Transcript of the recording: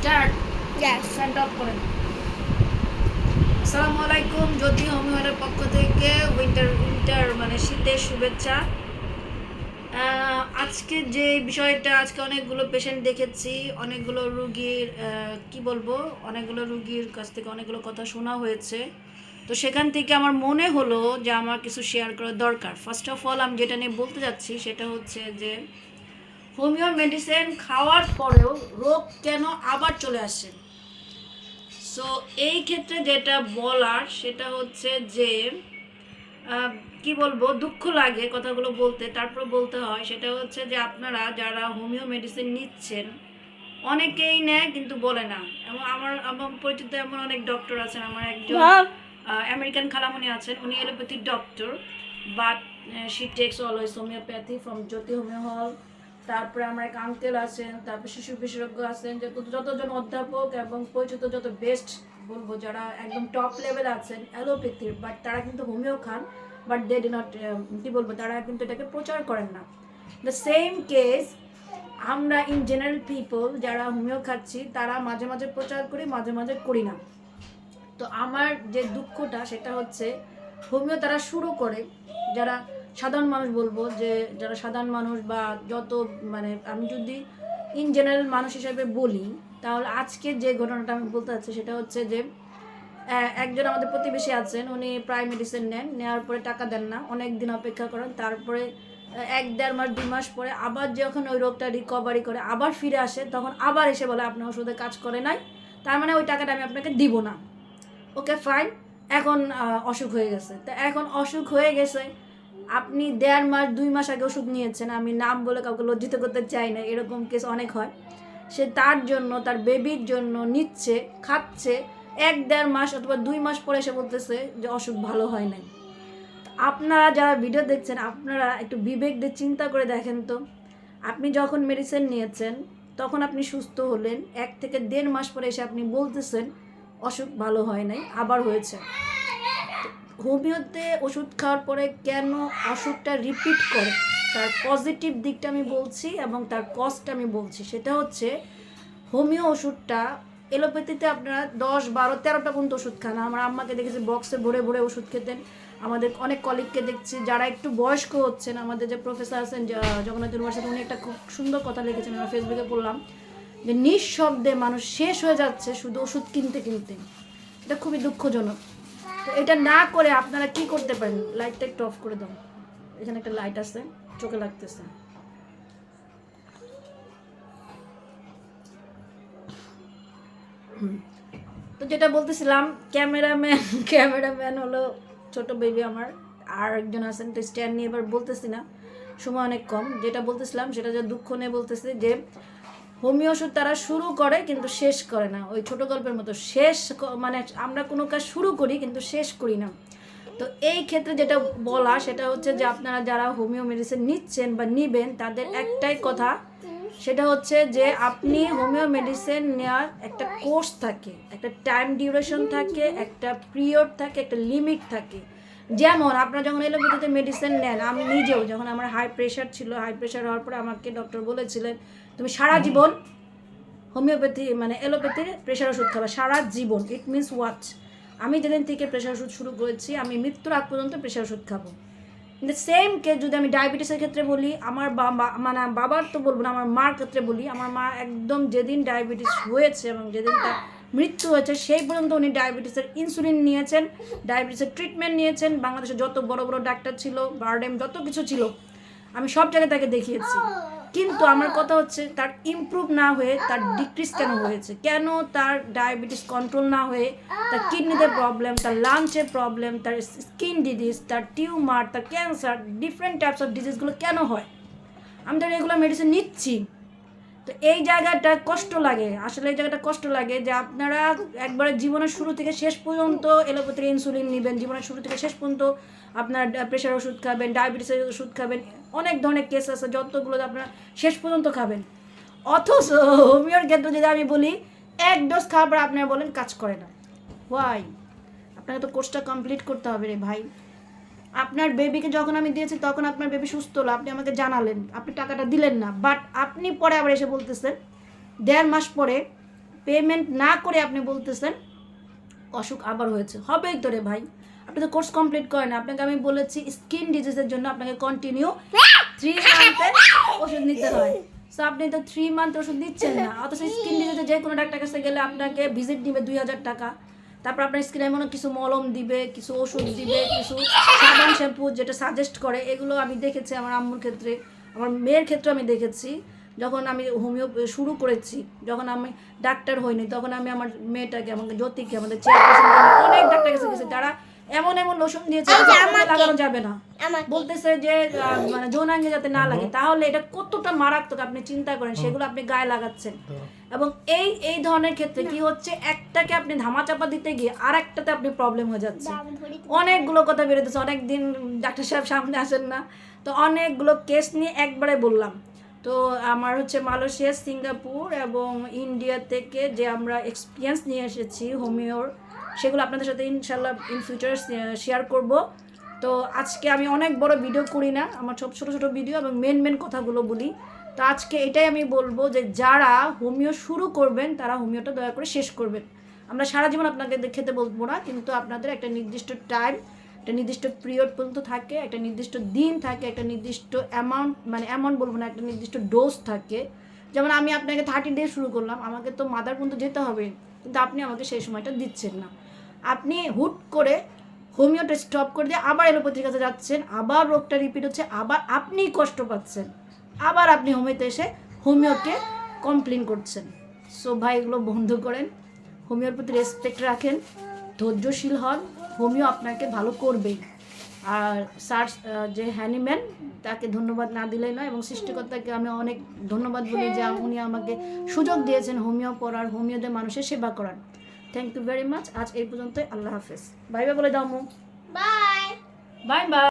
Start Yes. Send of করেন। আসসালামু আলাইকুম, জ্যোতি হোমিওয়ারের পক্ষ থেকে উইন্টার মানে শীতের শুভেচ্ছা। আজকে যে বিষয়টা, আজকে অনেকগুলো পেশেন্ট দেখেছি, অনেকগুলো রুগীর কি বলবো, অনেকগুলো রুগীর কাছ থেকে অনেকগুলো কথা শোনা হয়েছে। তো সেখান থেকে আমার মনে হলো যে আমার কিছু শেয়ার করা দরকার। ফার্স্ট অফ অল আমি যেটা নিয়ে বলতে যাচ্ছি সেটা হচ্ছে যে হোমিও মেডিসিন খাওয়ার পরেও রোগ কেন আবার চলে আসে। সো এই ক্ষেত্রে যেটা বলার সেটা হচ্ছে যে কি বলবো, দুঃখ লাগে কথাগুলো বলতে, তারপর বলতে হয়। সেটা হচ্ছে যে আপনারা যারা হোমিও মেডিসিন নিচ্ছেন, অনেকেই নেয় কিন্তু বলে না। এবং আমার আমার পরিচিত এমন অনেক ডক্টর আছেন। আমার একজন আমেরিকান খালামণি আছেন, উনি allopathic doctor, but she text always homeopathy from Jyoti homeo হল। তারপরে আমার এক আঙ্কেল আছেন, তারপর শিশু বিশেষজ্ঞ আছেন, যতজন অধ্যাপক এবং পরিচিত যত বেস্ট বলবো যারা একদম টপ লেভেল আছেন অ্যালোপ্যাথির, বাট তারা কিন্তু হোমিও খান, বাট দে ডি নট কি বলবো, তারা কিন্তু এটাকে প্রচার করেন না। দ্য সেম কেস আমরা ইন জেনারেল পিপল যারা হোমিও খাচ্ছি তারা মাঝে মাঝে প্রচার করি, মাঝে মাঝে করি না। তো আমার যে দুঃখটা সেটা হচ্ছে হোমিও তারা শুরু করে, যারা সাধারণ মানুষ বলবো, যে যারা সাধারণ মানুষ বা যত মানে আমি যদি ইন জেনারেল মানুষ হিসেবে বলি, তাহলে আজকে যে ঘটনাটা আমি বলতে চাচ্ছি সেটা হচ্ছে যে একজন আমাদের প্রতিবেশী আছেন, উনি প্রায় মেডিসিন নেন, নেওয়ার পরে টাকা দেন না, অনেক দিন অপেক্ষা করেন, তারপরে 1-1.5 মাস 2 মাস পরে আবার যখন ওই রোগটা রিকভারি করে আবার ফিরে আসে, তখন আবার এসে বলে আপনার ওষুধে কাজ করে নাই, তার মানে ওই টাকাটা আমি আপনাকে দিব না। ওকে ফাইন, এখন অসুখ হয়ে গেছে। তা এখন অসুখ হয়ে গেছে, আপনি 1.5 মাস 2 মাস আগে ওষুধ নিয়েছেন, আমি নাম বলে কাউকে লজ্জিত করতে চাই না, এরকম কেস অনেক হয়। সে তার জন্য, তার বেবির জন্য নিচ্ছে, খাচ্ছে, 1-1.5 মাস অথবা 2 মাস পরে এসে বলতেছে যে অসুখ ভালো হয় নাই। আপনারা যারা ভিডিও দেখছেন, আপনারা একটু বিবেক দিয়ে চিন্তা করে দেখেন তো, আপনি যখন মেডিসিন নিয়েছেন তখন আপনি সুস্থ হলেন, 1 থেকে 1.5 মাস পরে এসে আপনি বলতেছেন অসুখ ভালো হয় নাই, আবার হয়েছে। হোমিওতে ওষুধ খাওয়ার পরে কেন অসুখটা রিপিট করে, তার পজিটিভ দিকটা আমি বলছি এবং তার কস্টটা আমি বলছি। সেটা হচ্ছে হোমিও ওষুধটা, এলোপ্যাথিতে আপনারা 10-12-13টা পর্যন্ত ওষুধ খান। আমার আম্মাকে দেখেছি বক্সে ভরে ভরে ওষুধ খেতেন। আমাদের অনেক কলিগকে দেখছি যারা একটু বয়স্ক হচ্ছেন, আমাদের যে প্রফেসর আছেন জগন্নাথ ইউনিভার্সিটি, উনি একটা খুব সুন্দর কথা লিখেছেন, আমরা ফেসবুকে পড়লাম, যে নিঃশব্দে মানুষ শেষ হয়ে যাচ্ছে শুধু ওষুধ কিনতে কিনতে। এটা খুবই দুঃখজনক। তো এটা না করে আপনারা কি করতে পারেন, লাইটটা একটু অফ করে দাও, এখানে একটা লাইট আছে, চোখে লাগতেছে। তো যেটা বলতেছিলাম, ক্যামেরাম্যান হলো ছোট বেবি আমার, আর একজন আছেন, তো স্ট্যান্ড নিয়ে এবার বলতেছি না, সময় অনেক কম। যেটা বলতেছিলাম সেটা যে দুঃখ নিয়ে বলতেছি যে হোমিও ওষুধ তারা শুরু করে কিন্তু শেষ করে না, ওই ছোট গল্পের মতো মানে আমরা কোনো কাজ শুরু করি কিন্তু শেষ করি না। তো এই ক্ষেত্রে যেটা বলা সেটা হচ্ছে যে আপনারা যারা হোমিও মেডিসিন নিচ্ছেন বা নিবেন, তাদের একটাই কথা, সেটা হচ্ছে যে আপনি হোমিও মেডিসিন নেওয়ার একটা কোর্স থাকে, একটা টাইম ডিউরেশন থাকে, একটা পিরিয়ড থাকে, একটা লিমিট থাকে। যেমন আপনারা যখন এলোপ্যাথিতে মেডিসিন নেন, আমি নিজেও যখন আমার হাই প্রেশার ছিল, হাই প্রেশার হওয়ার পরে আমাকে ডক্টর বলেছিলেন তুমি সারা জীবন হোমিওপ্যাথি মানে এলোপ্যাথির প্রেশার ওষুধ খাবে, সারা জীবন। ইট মিনস হোয়াট, আমি যেদিন থেকে প্রেশার ওষুধ শুরু করেছি আমি মৃত্যুর আগ পর্যন্ত প্রেশার ওষুধ খাবো। কিন্তু সেম কেস যদি আমি ডায়াবেটিসের ক্ষেত্রে বলি, আমার মানে বাবার তো বলবো না, আমার মার ক্ষেত্রে বলি, আমার মা একদম যেদিন ডায়াবেটিস হয়েছে এবং যেদিন তার মৃত্যু হয়েছে সেই পর্যন্ত উনি ডায়াবেটিসের ইনসুলিন নিয়েছেন, ডায়াবেটিসের ট্রিটমেন্ট নিয়েছেন। বাংলাদেশে যত বড় বড় ডাক্তার ছিল, বারডেম যত কিছু ছিল, আমি সব জায়গায় তাকে দেখিয়েছি। কিন্তু আমার কথা হচ্ছে তার ইমপ্রুভ না হয়ে তার ডিক্রিজ কেন হয়েছে, কেন তার ডায়াবেটিস কন্ট্রোল না হয়ে তার কিডনিতে প্রবলেম, তার লাঞ্চের প্রবলেম, তার স্কিন ডিজিজ, তার টিউমার, তার ক্যান্সার, ডিফারেন্ট টাইপস অফ ডিজিজগুলো কেন হয়। আমি তো রেগুলার মেডিসিন নিচ্ছি। তো এই জায়গাটা কষ্ট লাগে, আসলে এই জায়গাটা কষ্ট লাগে যে আপনারা একবারে জীবনের শুরু থেকে শেষ পর্যন্ত এলোপ্যাথির ইনসুলিন নেবেন, জীবনের শুরু থেকে শেষ পর্যন্ত আপনার প্রেশার ওষুধ খাবেন, ডায়াবেটিসের ওষুধ খাবেন, অনেক ধরনের কেস আছে যতগুলো আপনারা শেষ পর্যন্ত খাবেন। অথচ হোমিওর ক্ষেত্রে যদি আমি বলি 1 ডোজ খাওয়ার পর আপনারা বলেন কাজ করে না। ওয়াই? আপনাকে তো কোর্সটা কমপ্লিট করতে হবে রে ভাই। আপনার বেবিকে যখন আমি দিয়েছি তখন আপনার বেবি সুস্থ হলো, আপনি আমাকে জানালেন, আপনি টাকাটা দিলেন না, বাট আপনি পরে আবার এসে বলতেছেন 1.5 মাস পরে পেমেন্ট না করে আপনি বলতেছেন অসুখ আবার হয়েছে। হবেই তো রে ভাই, আপনি তো কোর্স কমপ্লিট করেন। আপনাকে আমি বলেছি স্কিন ডিজিজের জন্য আপনাকে কন্টিনিউ 3 মান্থের ওষুধ নিতে হয়। সো আপনি তো 3 মান্থ ওষুধ নিচ্ছেন না, অথচ স্কিন ডিজিজে যে কোনো ডাক্তার কাছে গেলে আপনাকে ভিজিট দিবে 2000 টাকা। তারপর আপনার স্কিনে এমন কিছু মলম দিবে, কিছু ওষুধ দিবে, কিছু সাবান শ্যাম্পু যেটা সাজেস্ট করে। এগুলো আমি দেখেছি আমার আম্মুর ক্ষেত্রে, আমার মেয়ের ক্ষেত্রে আমি দেখেছি। যখন আমি হোমিও শুরু করেছি, যখন আমি ডাক্তার হইনি, তখন আমি আমার মেয়েটাকে, আমাকে জ্যোতিকে, আমাদের চেয়ারপারসন, অনেক ডাক্তার কাছে গেছি। তারা এমন এমন লোশন দিয়েছে লাগানো যাবে না, বলতেছে যে মানে যৌনাঙ্গে যাতে না লাগে। তাহলে এটা কতটা মারাত্মক আপনি চিন্তা করেন, সেগুলো আপনি গায়ে লাগাচ্ছেন। এবং এই ধরনের ক্ষেত্রে কি হচ্ছে, একটাকে আপনি ধামাচাপা দিতে গিয়ে আর একটাতে আপনি প্রবলেম হয়ে যাচ্ছে। অনেকগুলো কথা বেরোতেছে, অনেকদিন ডাক্তার সাহেব সামনে আসেন না, তো অনেকগুলো কেস নিয়ে একবারে বললাম। তো আমার হচ্ছে মালয়েশিয়া, সিঙ্গাপুর এবং ইন্ডিয়া থেকে যে আমরা এক্সপিরিয়েন্স নিয়ে এসেছি হোমিওর, সেগুলো আপনাদের সাথে ইনশাল্লাহ ইন ফিউচার শেয়ার করব। তো আজকে আমি অনেক বড় ভিডিও করি না, আমার সব ছোটো ছোটো ভিডিও এবং মেন কথাগুলো বলি। তো আজকে এটাই আমি বলবো যে যারা হোমিও শুরু করবেন তারা হোমিওটা দয়া করে শেষ করবেন। আমরা সারা জীবন আপনাকে খেতে বলবো না, কিন্তু আপনাদের একটা নির্দিষ্ট টাইম, একটা নির্দিষ্ট পিরিয়ড পর্যন্ত থাকে, একটা নির্দিষ্ট দিন থাকে, একটা নির্দিষ্ট অ্যামাউন্ট, মানে অ্যামাউন্ট বলবো না, একটা নির্দিষ্ট ডোজ থাকে। যেমন আমি আপনাকে 30 ডে শুরু করলাম, আমাকে তো মাদার পর্যন্ত যেতে হবে, কিন্তু আপনি আমাকে সেই সময়টা দিচ্ছেন না। আপনি হুট করে হোমিওটা স্টপ করে দিয়ে আবার এলোপ্যাথির কাছে যাচ্ছেন, আবার রোগটা রিপিট হচ্ছে, আবার আপনিই কষ্ট পাচ্ছেন, আবার আপনি হোমিওতে এসে হোমিওকে কমপ্লেন করছেন। সো ভাই, এগুলো বন্ধ করেন, হোমিওর প্রতি রেসপেক্ট রাখেন, ধৈর্যশীল হন, হোমিও আপনাকে ভালো করবেই। আর স্যার যে হ্যানিম্যান, তাকে ধন্যবাদ না দিলেই নয়, এবং সৃষ্টিকর্তাকে আমি অনেক ধন্যবাদ বলি যে উনি আমাকে সুযোগ দিয়েছেন হোমিও পড়ার, হোমিওদের মানুষের সেবা করার। Thank you very much. আজ এই পর্যন্তই, আল্লাহ হাফেজ। বাই বাই বলে দাও মু। Bye bye bye.